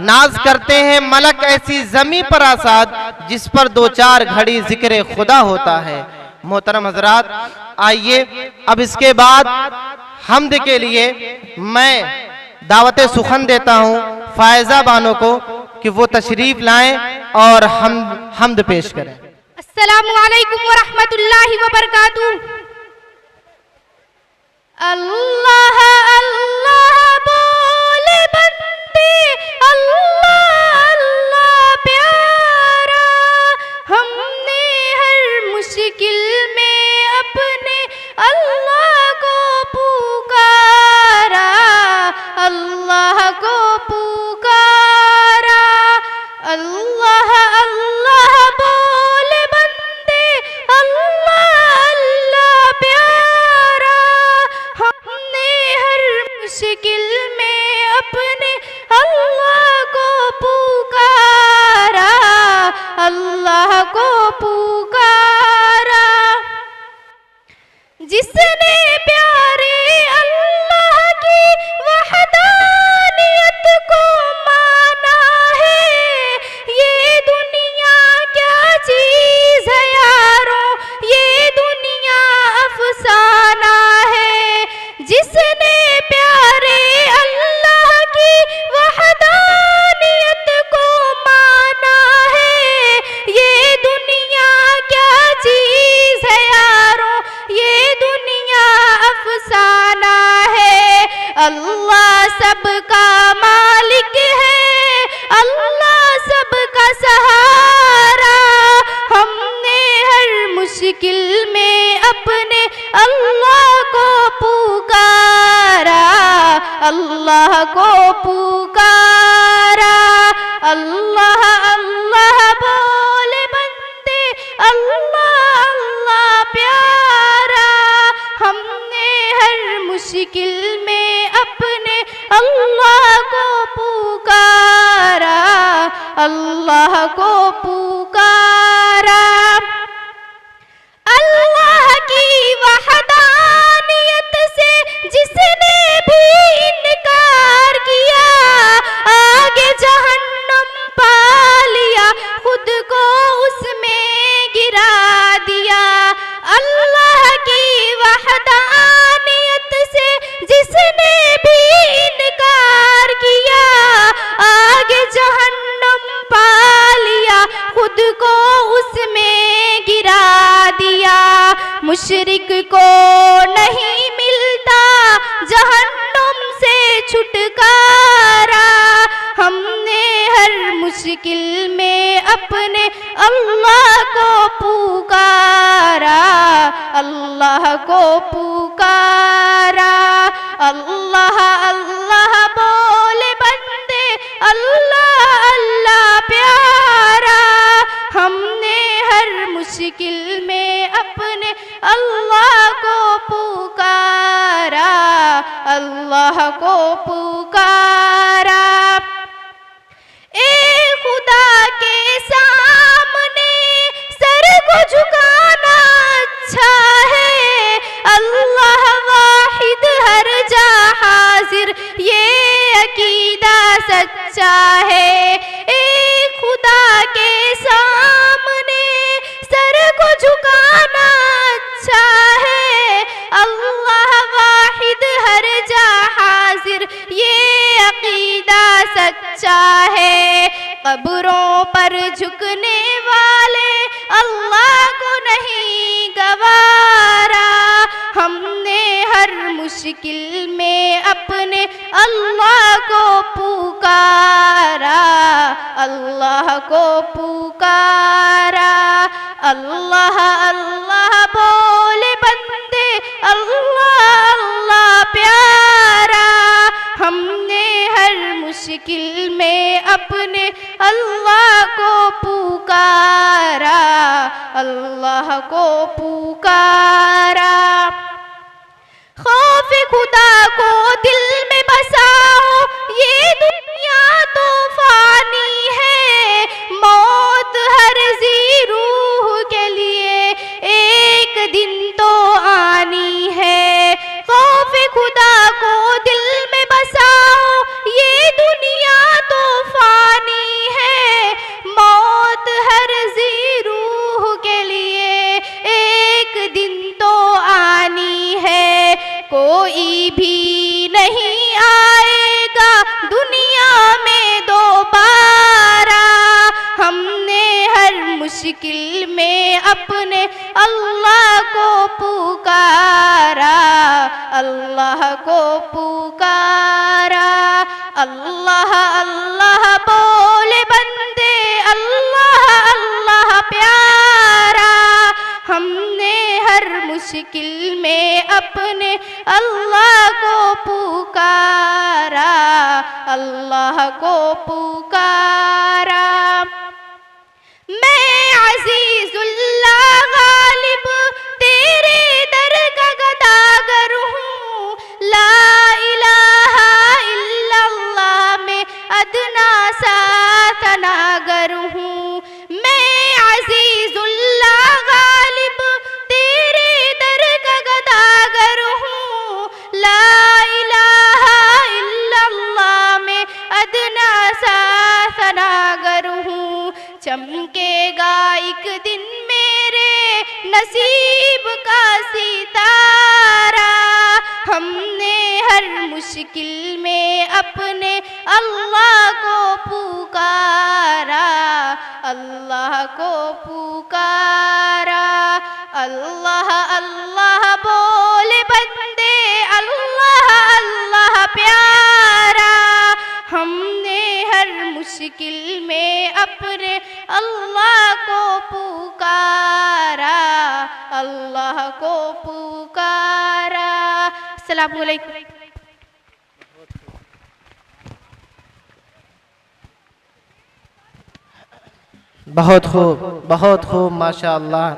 नाज करते हैं मलक ऐसी जमी पर आसाद जिस पर दो चार घड़ी जिक्र खुदा होता है। मोहतरम हजरात, आइए अब इसके बाद हम्द के लिए मैं दावत सुखन देता हूँ फायजा बानो को कि वो तशरीफ लाएं और हम्द पेश करें। अस्सलामु अलैकुम व रहमतुल्लाहि व बरकातुहू। अल्लाह अल्लाह बोले बंदे, अल्लाह अल्लाह प्यारा, हमने हर मुश्किल में अपने अल्लाह को पुकारा, अल्लाह को पुकारा। अल्लाह अल्लाह बोले बंदे, अल्लाह अल्लाह प्यारा, हमने हर मुश्किल में अपने अल्लाह को पुकारा, अल्लाह को पुकारा। जिसने प्यारे अल्लाह की वहदानियत को माना है, ये दुनिया क्या चीज है यारों, ये दुनिया अफसाना है। जिसने प्यारे अल्लाह की वहदानियत को माना है, ये दुनिया क्या चीज है यारों, ये दुनिया अफसाना है। अल्लाह सबका मालिक है, अल्लाह सबका सहारा, हमने हर मुश्किल में अपने अल्लाह को पुकारा, अल्लाह को पुकारा। अल्लाह अल्लाह बोले बंदे, अल्लाह अल्लाह प्यारा, हमने हर मुश्किल में अपने अल्लाह को पुकारा, अल्लाह को पुकारा। अल्लाह की वहदानियत से जिसने भी इनकार किया, आगे जहन्नम पा लिया, खुद को उसमें गिरा दिया। अल्लाह की वहदानियत से जिसने भी इनकार किया, आगे जहन्नम पा लिया, खुद को उसमें गिरा दिया। मुशरिक को नहीं मिलता जहन्नुम से छुटकारा, हमने हर मुश्किल में अपने अल्लाह को पुकारा, अल्लाह को पुकारा। अल्लाह अल्लाह बोले बंदे, अल्लाह अल्लाह प्यारा, हमने हर मुश्किल में अपने अल्लाह को पुकारा, अल्लाह को पुकारा। ए खुदा के सामने सर को झुकाना अच्छा है, अल्लाह वाहिद हर जा हाजिर, ये अकीदा सच्चा है। ए खुदा के सामने सर को झुकाना अच्छा है, अल्लाह वाहिद हर जा हाजिर, ये अकीदा सच्चा है। कब्रों पर झुकने वाले अल्लाह को नहीं गवारा, हमने हर मुश्किल में अपने अल्लाह को पुकारा, अल्लाह को पुकारा। अल्लाह अल्लाह बोले बंदे, अल्लाह अल्लाह प्यारा, हमने हर मुश्किल में अपने अल्लाह को पुकारा, अल्लाह को पुकारा। खौफ खुदा को दिल में बसाओ, ये दुनिया तो फानी है, मौत हर जी रूह के लिए एक दिन तो आनी है। खौफ खुदा को दिल में बसाओ, ये दुनिया तो फानी मुश्किल में अपने अल्लाह को पुकारा, अल्लाह को पुकारा। अल्लाह अल्लाह बोले बंदे, अल्लाह अल्लाह प्यारा। हमने हर मुश्किल में अपने अल्लाह को पुकारा, अल्लाह को पुकारा। मैं अज़ीज़ुल्लाह गालिब तेरे दर का गदागर हूँ, ला इलाहा इल्लल्लाह में अदना सा तनागर हूँ। मैं अज़ीज़ुल्लाह गालिब तेरे दर का गदागर हूँ, ला इलाहा इल्लल्लाह में अदना सा तनागर हूँ। चमकेगा एक दिन मेरे नसीब का सितारा। हमने हर मुश्किल में अपने अल्लाह को पुकारा, अल्लाह को पुकारा। अल्लाह अल्लाह बोले बंदे, अल्लाह अल्लाह प्यारा। हमने हर मुश्किल में अपने अल्लाह को पुकारा, अल्लाह को पुकारा। अस्सलामु अलैकुम। बहुत खूब माशाअल्लाह।